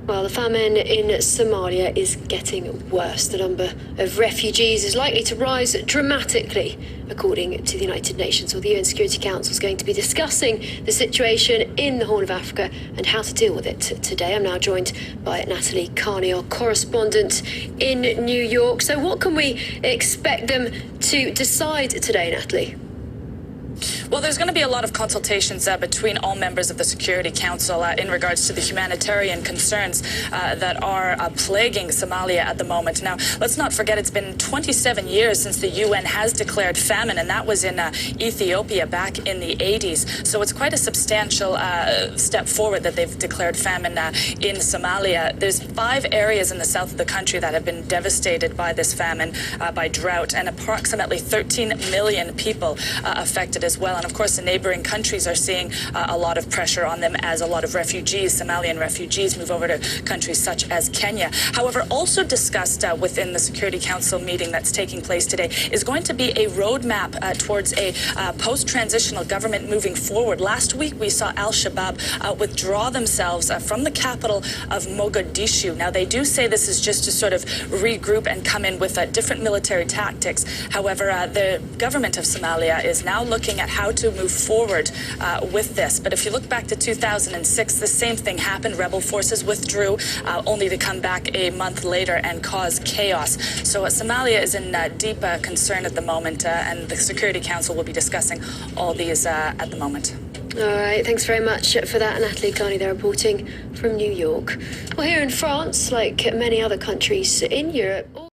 Well, the famine in Somalia is getting worse. The number of refugees is likely to rise dramatically, according to the United Nations. Well, the UN Security Council is going to be discussing the situation in the Horn of Africa and how to deal with it today. I'm now joined by Natalie Carney, our correspondent in New York. So what can we expect them to decide today, Natalie? Well, there's going to be a lot of consultations between all members of the Security Council in regards to the humanitarian concerns that are plaguing Somalia at the moment. Now, let's not forget it's been 27 years since the UN has declared famine, and that was in Ethiopia back in the 80s. So it's quite a substantial step forward that they've declared famine in Somalia. There's 5 areas in the south of the country that have been devastated by this famine, by drought, and approximately 13 million people affected as well. And of course, the neighboring countries are seeing a lot of pressure on them as a lot of refugees, Somalian refugees, move over to countries such as Kenya. However, also discussed within the Security Council meeting that's taking place today is going to be a roadmap towards a post-transitional government moving forward. Last week, we saw al-Shabaab withdraw themselves from the capital of Mogadishu. Now, they do say this is just to sort of regroup and come in with different military tactics. However, the government of Somalia is now looking at how to move forward with this. But if you look back to 2006, the same thing happened. Rebel forces withdrew, only to come back a month later and cause chaos. So Somalia is in deep concern at the moment, and the Security Council will be discussing all these at the moment. All right, thanks very much for that, Natalie Carney there reporting from New York. Well, here in France, like many other countries in Europe,